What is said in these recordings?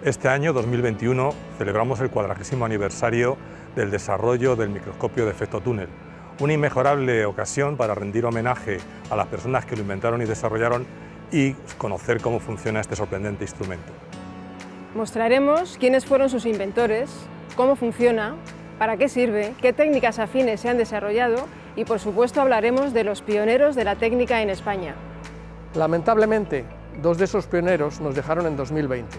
Este año, 2021, celebramos el 40º aniversario del desarrollo del microscopio de efecto túnel, una inmejorable ocasión para rendir homenaje a las personas que lo inventaron y desarrollaron y conocer cómo funciona este sorprendente instrumento. Mostraremos quiénes fueron sus inventores, cómo funciona, para qué sirve, qué técnicas afines se han desarrollado y, por supuesto, hablaremos de los pioneros de la técnica en España. Lamentablemente, dos de esos pioneros nos dejaron en 2020.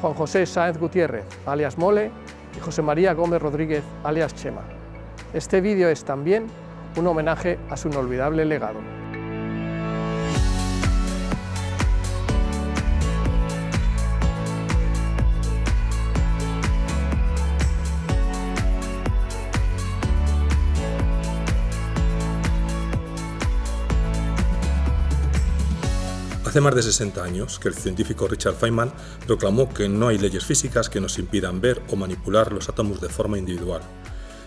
Juan José Sáenz Gutiérrez, alias Mole, y José María Gómez Rodríguez, alias Chema. Este vídeo es también un homenaje a su inolvidable legado. Hace más de 60 años que el científico Richard Feynman proclamó que no hay leyes físicas que nos impidan ver o manipular los átomos de forma individual.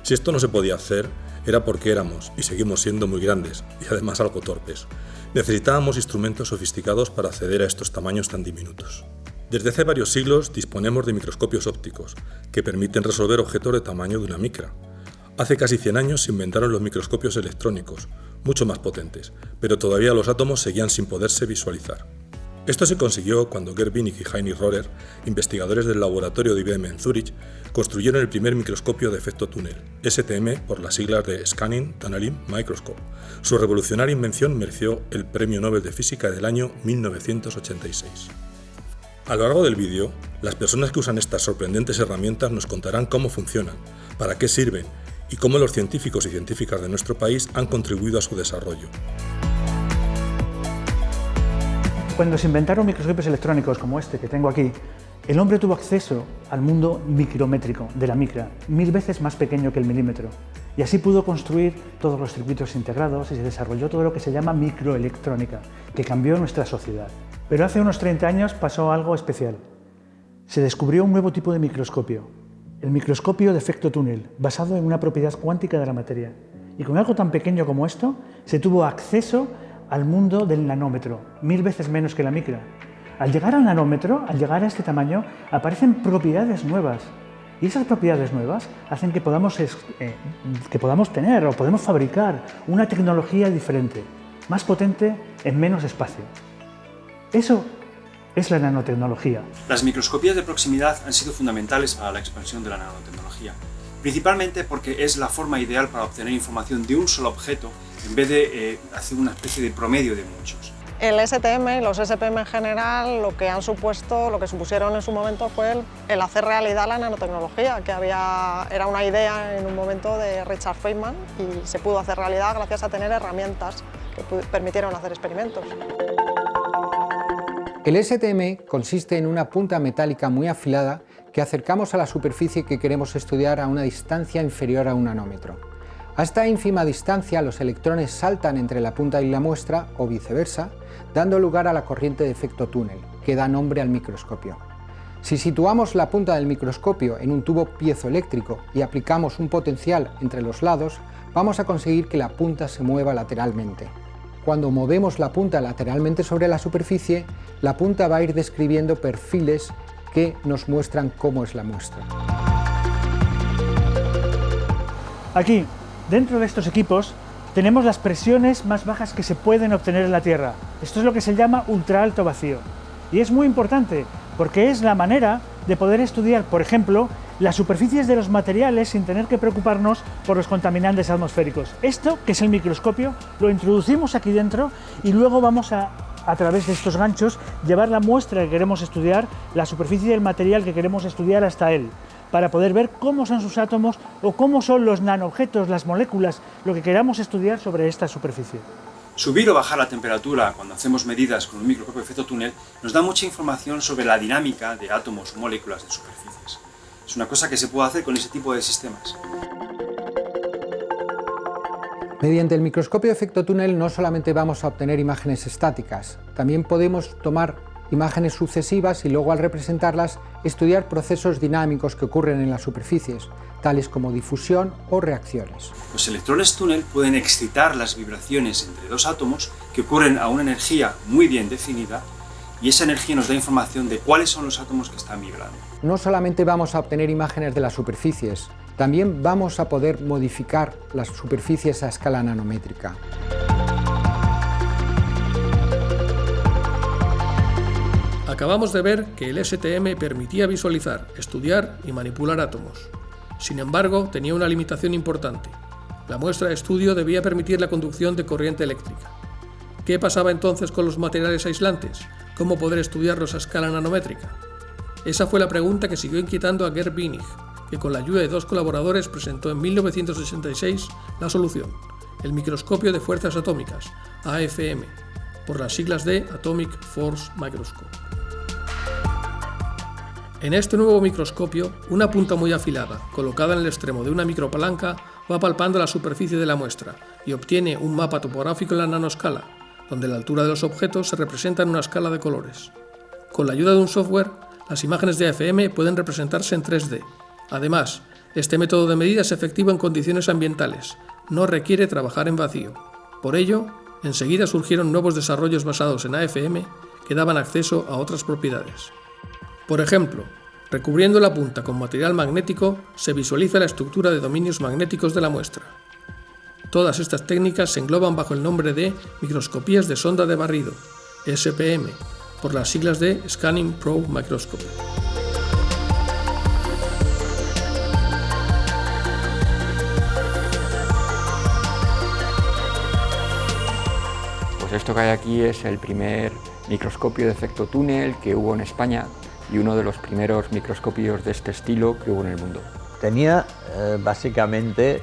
Si esto no se podía hacer, era porque éramos y seguimos siendo muy grandes y además algo torpes. Necesitábamos instrumentos sofisticados para acceder a estos tamaños tan diminutos. Desde hace varios siglos disponemos de microscopios ópticos que permiten resolver objetos de tamaño de una micra. Hace casi 100 años se inventaron los microscopios electrónicos, mucho más potentes, pero todavía los átomos seguían sin poderse visualizar. Esto se consiguió cuando Gerd Winick y Heinrich Rohrer, investigadores del laboratorio de IBM en Zúrich, construyeron el primer microscopio de efecto túnel, STM por las siglas de Scanning Tunneling Microscope. Su revolucionaria invención mereció el Premio Nobel de Física del año 1986. A lo largo del vídeo, las personas que usan estas sorprendentes herramientas nos contarán cómo funcionan, para qué sirven y cómo los científicos y científicas de nuestro país han contribuido a su desarrollo. Cuando se inventaron microscopios electrónicos como este que tengo aquí, el hombre tuvo acceso al mundo micrométrico de la micra, 1000 veces más pequeño que el milímetro, y así pudo construir todos los circuitos integrados y se desarrolló todo lo que se llama microelectrónica, que cambió nuestra sociedad. Pero hace unos 30 años pasó algo especial. Se descubrió un nuevo tipo de microscopio, el microscopio de efecto túnel, basado en una propiedad cuántica de la materia. Y con algo tan pequeño como esto, se tuvo acceso al mundo del nanómetro, 1000 veces menos que la micra. Al llegar al nanómetro, al llegar a este tamaño, aparecen propiedades nuevas. Y esas propiedades nuevas hacen que podamos tener o podemos fabricar una tecnología diferente, más potente en menos espacio. Eso es la nanotecnología. Las microscopías de proximidad han sido fundamentales para la expansión de la nanotecnología, principalmente porque es la forma ideal para obtener información de un solo objeto en vez de hacer una especie de promedio de muchos. El STM y los SPM en general lo que supusieron en su momento fue el hacer realidad la nanotecnología, que era una idea en un momento de Richard Feynman y se pudo hacer realidad gracias a tener herramientas que permitieron hacer experimentos. El STM consiste en una punta metálica muy afilada que acercamos a la superficie que queremos estudiar a una distancia inferior a un nanómetro. A esta ínfima distancia los electrones saltan entre la punta y la muestra, o viceversa, dando lugar a la corriente de efecto túnel, que da nombre al microscopio. Si situamos la punta del microscopio en un tubo piezoeléctrico y aplicamos un potencial entre los lados, vamos a conseguir que la punta se mueva lateralmente. Cuando movemos la punta lateralmente sobre la superficie, la punta va a ir describiendo perfiles que nos muestran cómo es la muestra. Aquí, dentro de estos equipos, tenemos las presiones más bajas que se pueden obtener en la Tierra. Esto es lo que se llama ultraalto vacío. Y es muy importante porque es la manera de poder estudiar, por ejemplo, las superficies de los materiales sin tener que preocuparnos por los contaminantes atmosféricos. Esto, que es el microscopio, lo introducimos aquí dentro y luego vamos a través de estos ganchos, llevar la muestra que queremos estudiar, la superficie del material que queremos estudiar hasta él, para poder ver cómo son sus átomos o cómo son los nanoobjetos, las moléculas, lo que queramos estudiar sobre esta superficie. Subir o bajar la temperatura cuando hacemos medidas con un microscopio de efecto túnel nos da mucha información sobre la dinámica de átomos o moléculas en superficies. Es una cosa que se puede hacer con ese tipo de sistemas. Mediante el microscopio de efecto túnel no solamente vamos a obtener imágenes estáticas, también podemos tomar imágenes sucesivas y luego al representarlas estudiar procesos dinámicos que ocurren en las superficies, tales como difusión o reacciones. Los electrones túnel pueden excitar las vibraciones entre dos átomos que ocurren a una energía muy bien definida y esa energía nos da información de cuáles son los átomos que están vibrando. no solamente vamos a obtener imágenes de las superficies, también vamos a poder modificar las superficies a escala nanométrica. Acabamos de ver que el STM permitía visualizar, estudiar y manipular átomos. Sin embargo, tenía una limitación importante. La muestra de estudio debía permitir la conducción de corriente eléctrica. ¿Qué pasaba entonces con los materiales aislantes? ¿Cómo poder estudiarlos a escala nanométrica? Esa fue la pregunta que siguió inquietando a Gerd Binnig, que con la ayuda de dos colaboradores presentó en 1986 la solución, el microscopio de fuerzas atómicas, AFM, por las siglas de Atomic Force Microscope. En este nuevo microscopio, una punta muy afilada, colocada en el extremo de una micropalanca, va palpando la superficie de la muestra y obtiene un mapa topográfico en la nanoscala, donde la altura de los objetos se representa en una escala de colores. Con la ayuda de un software, las imágenes de AFM pueden representarse en 3D. Además, este método de medida es efectivo en condiciones ambientales, no requiere trabajar en vacío. Por ello, enseguida surgieron nuevos desarrollos basados en AFM que daban acceso a otras propiedades. Por ejemplo, recubriendo la punta con material magnético se visualiza la estructura de dominios magnéticos de la muestra. Todas estas técnicas se engloban bajo el nombre de microscopías de sonda de barrido, SPM, por las siglas de Scanning Probe Microscopy. Pues esto que hay aquí es el primer microscopio de efecto túnel que hubo en España y uno de los primeros microscopios de este estilo que hubo en el mundo. Tenía básicamente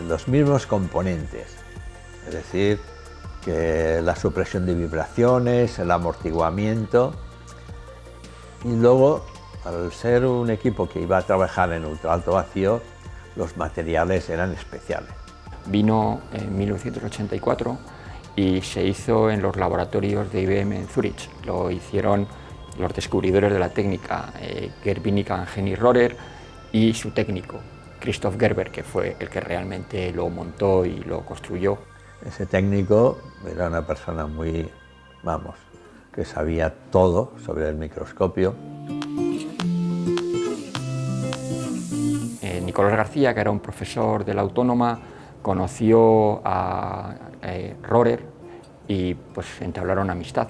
los mismos componentes, es decir, que la supresión de vibraciones, el amortiguamiento, y luego, al ser un equipo que iba a trabajar en ultraalto vacío, los materiales eran especiales. Vino en 1984 y se hizo en los laboratorios de IBM en Zúrich. Lo hicieron los descubridores de la técnica, Gerd Binnig y Henny Rohrer, y su técnico, Christoph Gerber, que fue el que realmente lo montó y lo construyó. Ese técnico era una persona muy, que sabía todo sobre el microscopio. Nicolás García, que era un profesor de la Autónoma, conoció a Rohrer y pues entablaron amistad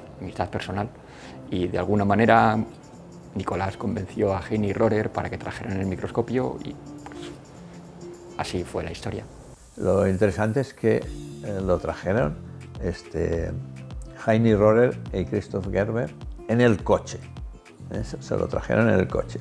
personal. Y de alguna manera Nicolás convenció a Henny Rohrer para que trajeran el microscopio y pues, así fue la historia. Lo interesante es que lo trajeron Henny Rohrer y Christoph Gerber en el coche. Se lo trajeron en el coche.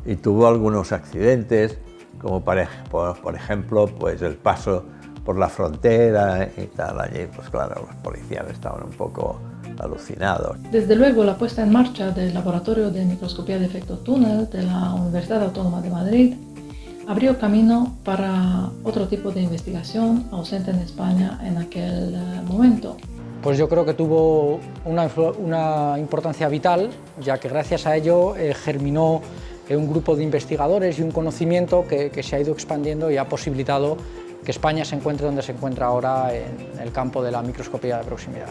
Y tuvo algunos accidentes, como por ejemplo pues el paso por la frontera y tal. Allí pues claro, los policías estaban un poco alucinados. Desde luego, la puesta en marcha del Laboratorio de Microscopía de Efecto Túnel de la Universidad Autónoma de Madrid abrió camino para otro tipo de investigación ausente en España en aquel momento. Pues yo creo que tuvo una importancia vital, ya que gracias a ello germinó un grupo de investigadores y un conocimiento que se ha ido expandiendo y ha posibilitado que España se encuentre donde se encuentra ahora en el campo de la microscopía de proximidad.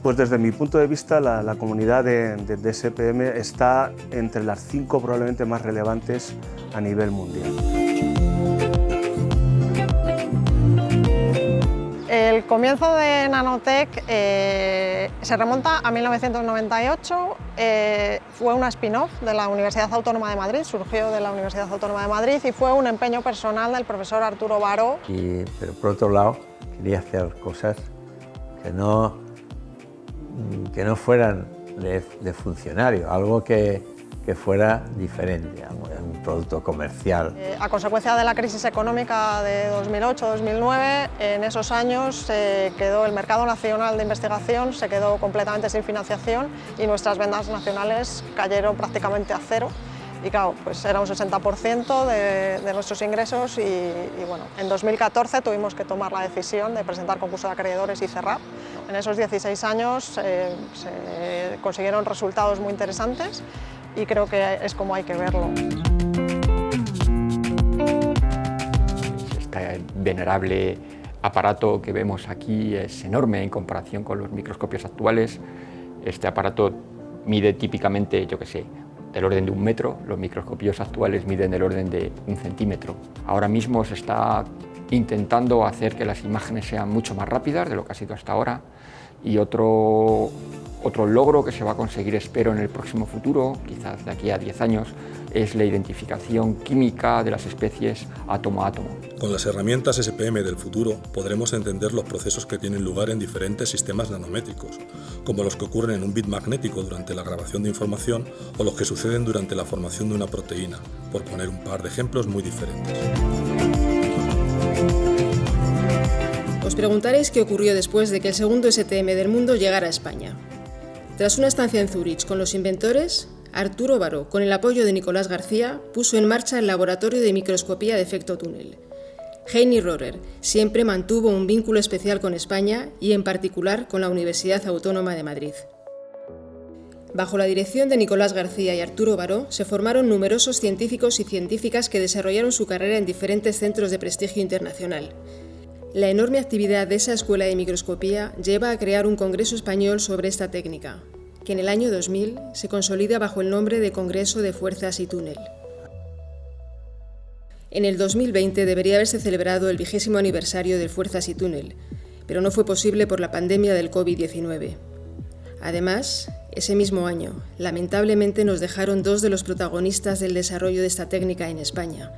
Pues desde mi punto de vista, la comunidad de SPM está entre las 5 probablemente más relevantes a nivel mundial. El comienzo de Nanotech se remonta a 1998, fue una spin-off de la Universidad Autónoma de Madrid, surgió de la Universidad Autónoma de Madrid y fue un empeño personal del profesor Arturo Baró. Pero por otro lado, quería hacer cosas que no fueran de funcionario, algo que fuera diferente, un producto comercial. A consecuencia de la crisis económica de 2008-2009, en esos años quedó el mercado nacional de investigación, se quedó completamente sin financiación y nuestras ventas nacionales cayeron prácticamente a cero. Y claro, pues era un 60% de nuestros ingresos y bueno, en 2014 tuvimos que tomar la decisión de presentar concurso de acreedores y cerrar. En esos 16 años se consiguieron resultados muy interesantes y creo que es como hay que verlo. Este venerable aparato que vemos aquí es enorme en comparación con los microscopios actuales. Este aparato mide típicamente, yo qué sé, del orden de 1 metro, los microscopios actuales miden del orden de 1 centímetro. Ahora mismo se está intentando hacer que las imágenes sean mucho más rápidas de lo que ha sido hasta ahora, y otro logro que se va a conseguir, espero, en el próximo futuro, quizás de aquí a 10 años, es la identificación química de las especies átomo a átomo. Con las herramientas SPM del futuro podremos entender los procesos que tienen lugar en diferentes sistemas nanométricos, como los que ocurren en un bit magnético durante la grabación de información o los que suceden durante la formación de una proteína, por poner un par de ejemplos muy diferentes. Os preguntaréis qué ocurrió después de que el segundo STM del mundo llegara a España. Tras una estancia en Zúrich con los inventores, Arturo Baró, con el apoyo de Nicolás García, puso en marcha el laboratorio de microscopía de efecto túnel. Heini Rohrer siempre mantuvo un vínculo especial con España y en particular con la Universidad Autónoma de Madrid. Bajo la dirección de Nicolás García y Arturo Baró se formaron numerosos científicos y científicas que desarrollaron su carrera en diferentes centros de prestigio internacional. La enorme actividad de esa escuela de microscopía lleva a crear un congreso español sobre esta técnica, que en el año 2000 se consolida bajo el nombre de Congreso de Fuerzas y Túnel. En el 2020 debería haberse celebrado el 20º aniversario del Fuerzas y Túnel, pero no fue posible por la pandemia del COVID-19. Además, ese mismo año, lamentablemente nos dejaron 2 de los protagonistas del desarrollo de esta técnica en España,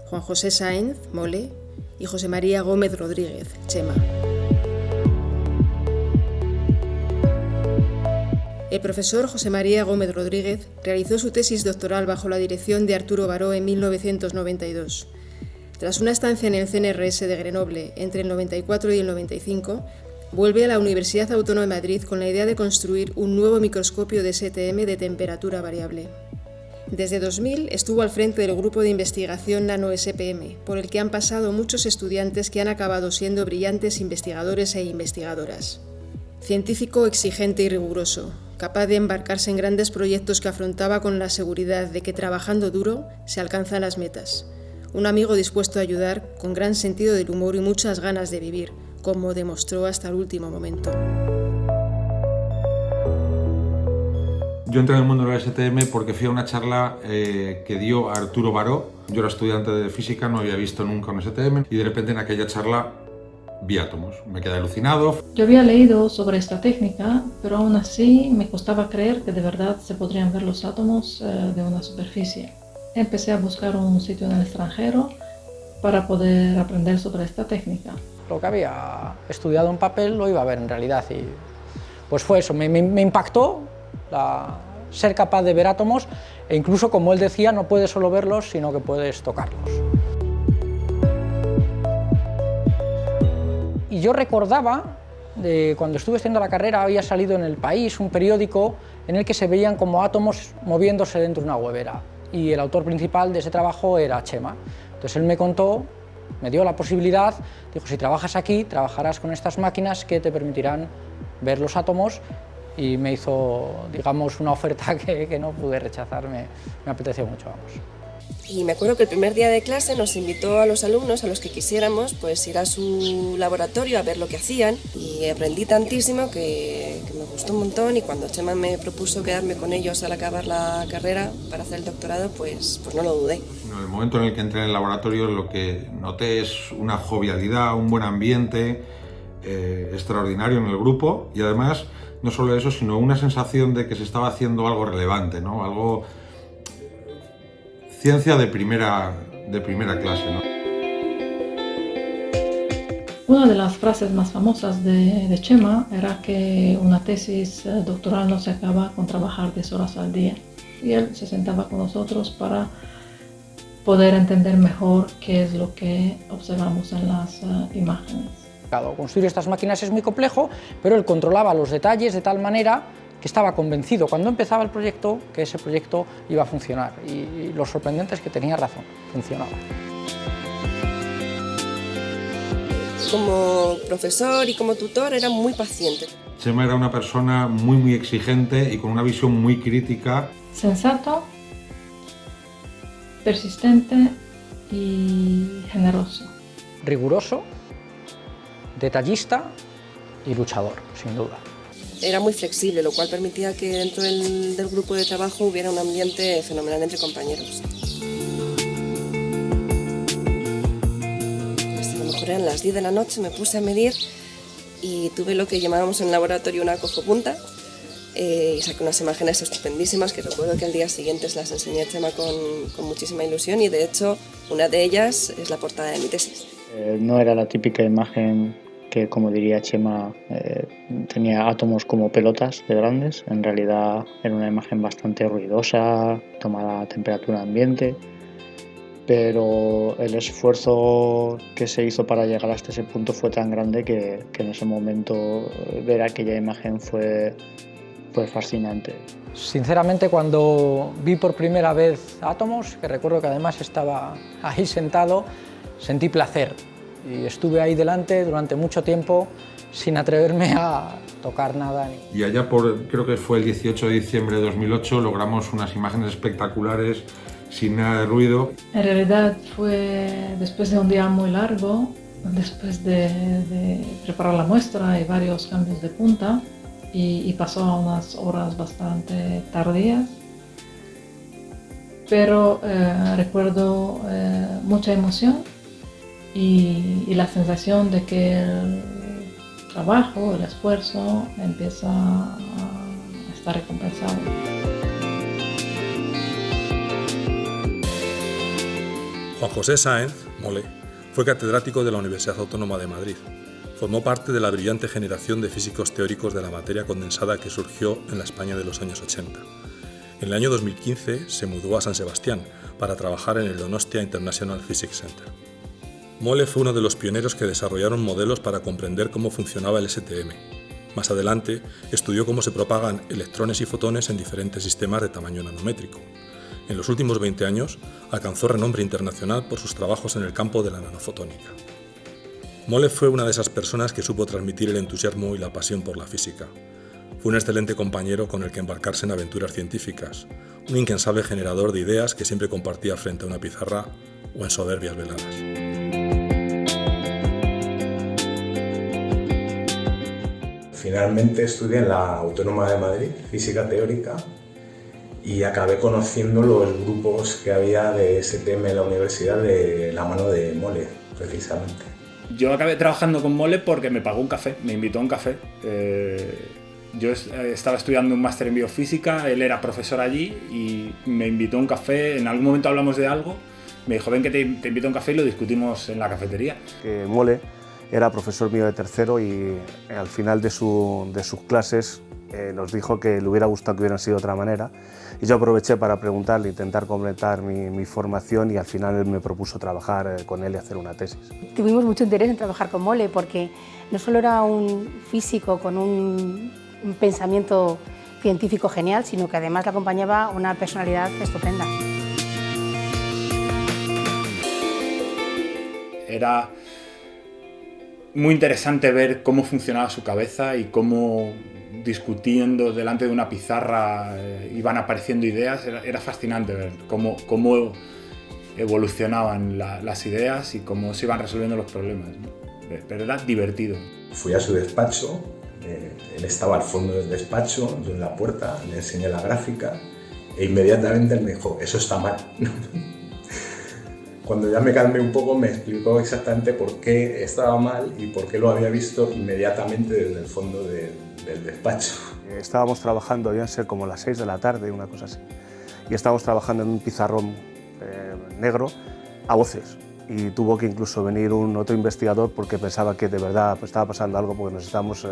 Juan José Sáenz, Mole, y José María Gómez Rodríguez, Chema. El profesor José María Gómez Rodríguez realizó su tesis doctoral bajo la dirección de Arturo Baró en 1992. Tras una estancia en el CNRS de Grenoble entre el 94 y el 95, vuelve a la Universidad Autónoma de Madrid con la idea de construir un nuevo microscopio de STM de temperatura variable. Desde 2000 estuvo al frente del grupo de investigación Nano-SPM, por el que han pasado muchos estudiantes que han acabado siendo brillantes investigadores e investigadoras. Científico exigente y riguroso, capaz de embarcarse en grandes proyectos que afrontaba con la seguridad de que trabajando duro se alcanzan las metas. Un amigo dispuesto a ayudar, con gran sentido del humor y muchas ganas de vivir, como demostró hasta el último momento. Yo entré en el mundo de la STM porque fui a una charla que dio Arturo Baró. Yo era estudiante de física, no había visto nunca un STM y de repente en aquella charla vi átomos. Me quedé alucinado. Yo había leído sobre esta técnica, pero aún así me costaba creer que de verdad se podrían ver los átomos de una superficie. Empecé a buscar un sitio en el extranjero para poder aprender sobre esta técnica. Lo que había estudiado en papel lo iba a ver en realidad y pues fue eso, me impactó ser capaz de ver átomos e incluso, como él decía, no puedes solo verlos, sino que puedes tocarlos. Y yo recordaba, cuando estuve estudiando la carrera, había salido en El País un periódico en el que se veían como átomos moviéndose dentro de una huevera y el autor principal de ese trabajo era Chema. Entonces él me contó, me dio la posibilidad, dijo, si trabajas aquí, trabajarás con estas máquinas que te permitirán ver los átomos. Y me hizo, digamos, una oferta que no pude rechazar, me apeteció mucho, vamos. Y me acuerdo que el primer día de clase nos invitó a los alumnos, a los que quisiéramos, pues ir a su laboratorio a ver lo que hacían y aprendí tantísimo que me gustó un montón y cuando Chema me propuso quedarme con ellos al acabar la carrera para hacer el doctorado, pues no lo dudé. En el momento en el que entré en el laboratorio lo que noté es una jovialidad, un buen ambiente extraordinario en el grupo y además no solo eso, sino una sensación de que se estaba haciendo algo relevante, ¿no? Algo ciencia de primera clase, ¿no? Una de las frases más famosas de Chema era que una tesis doctoral no se acaba con trabajar 10 horas al día. Y él se sentaba con nosotros para poder entender mejor qué es lo que observamos en las imágenes. Construir estas máquinas es muy complejo, pero él controlaba los detalles de tal manera que estaba convencido cuando empezaba el proyecto que ese proyecto iba a funcionar y lo sorprendente es que tenía razón, funcionaba. Como profesor y como tutor era muy paciente. Chema era una persona muy exigente y con una visión muy crítica. Sensato, persistente y generoso. Riguroso, detallista y luchador, sin duda. era muy flexible, lo cual permitía que dentro del grupo de trabajo hubiera un ambiente fenomenal entre compañeros. Pues a lo mejor eran las 10 de la noche, me puse a medir y tuve lo que llamábamos en el laboratorio una cojopunta, y saqué unas imágenes estupendísimas que recuerdo que al día siguiente las enseñé a Chema con muchísima ilusión, y de hecho una de ellas es la portada de mi tesis. No era la típica imagen que, como diría Chema, tenía átomos como pelotas de grandes. En realidad era una imagen bastante ruidosa, tomada a temperatura ambiente, pero el esfuerzo que se hizo para llegar hasta ese punto fue tan grande que en ese momento ver aquella imagen fue fascinante. Sinceramente, cuando vi por primera vez átomos, que recuerdo que además estaba ahí sentado, sentí placer y estuve ahí delante durante mucho tiempo sin atreverme a tocar nada. Y allá por, creo que fue el 18 de diciembre de 2008, logramos unas imágenes espectaculares sin nada de ruido. En realidad fue después de un día muy largo, después de preparar la muestra y varios cambios de punta, y pasó a unas horas bastante tardías, pero recuerdo mucha emoción y la sensación de que el trabajo, el esfuerzo empieza a estar recompensado. Juan José Sáenz, Mole, fue catedrático de la Universidad Autónoma de Madrid. Formó parte de la brillante generación de físicos teóricos de la materia condensada que surgió en la España de los años 80. En el año 2015 se mudó a San Sebastián para trabajar en el Donostia International Physics Center. Mole fue uno de los pioneros que desarrollaron modelos para comprender cómo funcionaba el STM. Más adelante, estudió cómo se propagan electrones y fotones en diferentes sistemas de tamaño nanométrico. En los últimos 20 años, alcanzó renombre internacional por sus trabajos en el campo de la nanofotónica. Mole fue una de esas personas que supo transmitir el entusiasmo y la pasión por la física. Fue un excelente compañero con el que embarcarse en aventuras científicas, un incansable generador de ideas que siempre compartía frente a una pizarra o en soberbias veladas. Finalmente estudié en la Autónoma de Madrid, física teórica, y acabé conociendo los grupos que había de STM en la universidad de la mano de Mole, precisamente. Yo acabé trabajando con Mole porque me pagó un café, me invitó a un café. Yo estaba estudiando un máster en biofísica, él era profesor allí y me invitó a un café. En algún momento hablamos de algo, me dijo, ven que te invito a un café, y lo discutimos en la cafetería. Mole era profesor mío de tercero y al final de sus clases nos dijo que le hubiera gustado que hubieran sido de otra manera, y yo aproveché para preguntarle, intentar completar mi formación, y al final él me propuso trabajar con él y hacer una tesis. Tuvimos mucho interés en trabajar con Mole porque no solo era un físico con un pensamiento científico genial, sino que además le acompañaba una personalidad estupenda. Era muy interesante ver cómo funcionaba su cabeza y cómo, discutiendo delante de una pizarra, iban apareciendo ideas. Era fascinante ver cómo evolucionaban las ideas y cómo se iban resolviendo los problemas, ¿no? Pero era divertido. Fui a su despacho, él estaba al fondo del despacho, yo en la puerta, le enseñé la gráfica e inmediatamente él me dijo, eso está mal. Cuando ya me calmé un poco me explicó exactamente por qué estaba mal y por qué lo había visto inmediatamente desde el fondo del despacho. Estábamos trabajando, debían ser como las 6 de la tarde, una cosa así, y estábamos trabajando en un pizarrón negro a voces, y tuvo que incluso venir otro investigador porque pensaba que de verdad estaba pasando algo, porque nos estábamos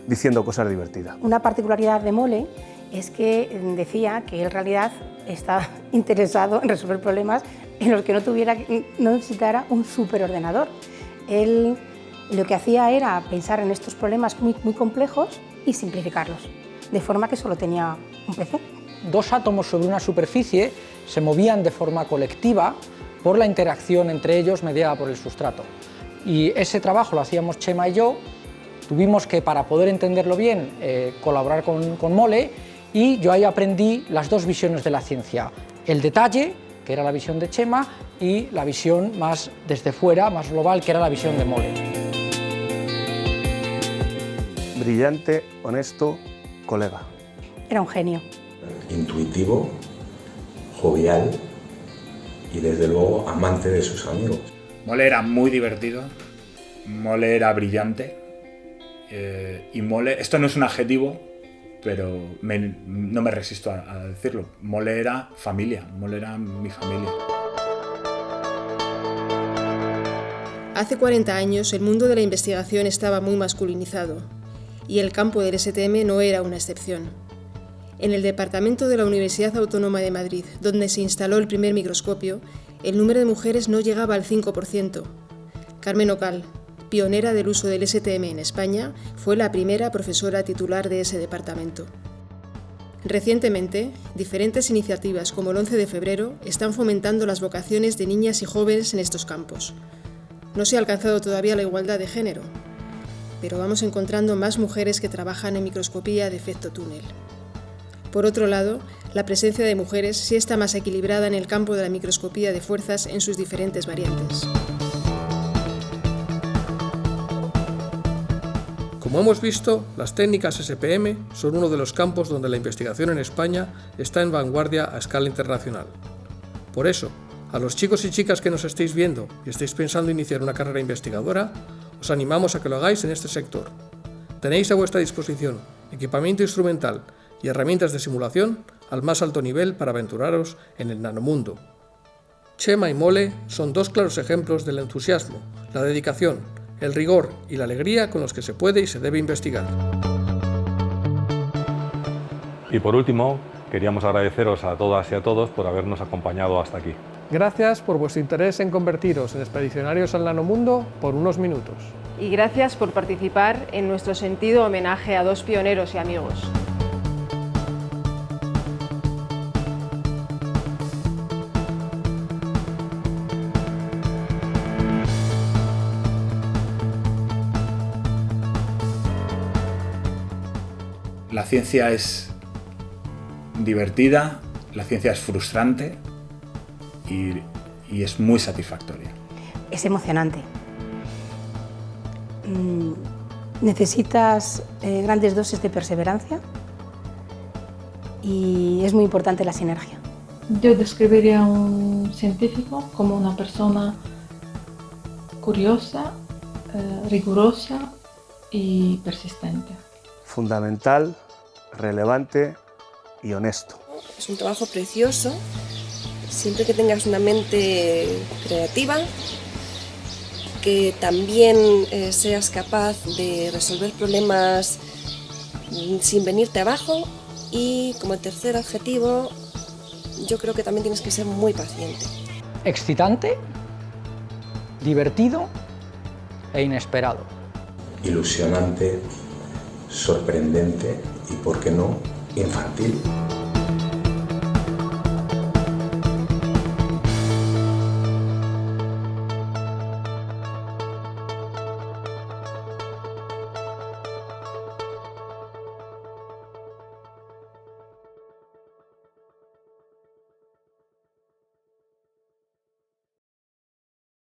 diciendo cosas divertidas. Una particularidad de Mole es que decía que él en realidad estaba interesado en resolver problemas en los que no necesitara un superordenador. Él lo que hacía era pensar en estos problemas muy complejos y simplificarlos, de forma que solo tenía un PC. Dos átomos sobre una superficie se movían de forma colectiva por la interacción entre ellos mediada por el sustrato. Y ese trabajo lo hacíamos Chema y yo. Tuvimos que, para poder entenderlo bien, colaborar con Mole, y yo ahí aprendí las dos visiones de la ciencia: el detalle, que era la visión de Chema, y la visión más desde fuera, más global, que era la visión de Mole. brillante, honesto, colega. Era un genio. Intuitivo, jovial y desde luego amante de sus amigos. Mole era muy divertido, Mole era brillante y Mole, esto no es un adjetivo, pero no me resisto a decirlo, Mole era familia, Mole era mi familia. Hace 40 años el mundo de la investigación estaba muy masculinizado y el campo del STM no era una excepción. En el departamento de la Universidad Autónoma de Madrid, donde se instaló el primer microscopio, el número de mujeres no llegaba al 5%. Carmen Ocal, pionera del uso del STM en España, fue la primera profesora titular de ese departamento. Recientemente, diferentes iniciativas como el 11 de febrero están fomentando las vocaciones de niñas y jóvenes en estos campos. No se ha alcanzado todavía la igualdad de género, pero vamos encontrando más mujeres que trabajan en microscopía de efecto túnel. Por otro lado, la presencia de mujeres sí está más equilibrada en el campo de la microscopía de fuerzas en sus diferentes variantes. Como hemos visto, las técnicas SPM son uno de los campos donde la investigación en España está en vanguardia a escala internacional. Por eso, a los chicos y chicas que nos estéis viendo y estéis pensando iniciar una carrera investigadora, os animamos a que lo hagáis en este sector. Tenéis a vuestra disposición equipamiento instrumental y herramientas de simulación al más alto nivel para aventuraros en el nanomundo. Chema y Mole son dos claros ejemplos del entusiasmo, la dedicación, el rigor y la alegría con los que se puede y se debe investigar. Y por último, queríamos agradeceros a todas y a todos por habernos acompañado hasta aquí. Gracias por vuestro interés en convertiros en expedicionarios al nanomundo por unos minutos. Y gracias por participar en nuestro sentido homenaje a dos pioneros y amigos. La ciencia es divertida, la ciencia es frustrante y es muy satisfactoria. Es emocionante. Necesitas grandes dosis de perseverancia y es muy importante la sinergia. Yo describiría a un científico como una persona curiosa, rigurosa y persistente. Fundamental, relevante y honesto. Es un trabajo precioso, siempre que tengas una mente creativa, que también seas capaz de resolver problemas sin venirte abajo y como tercer adjetivo, yo creo que también tienes que ser muy paciente. Excitante, divertido e inesperado. Ilusionante, sorprendente y, por qué no, infantil.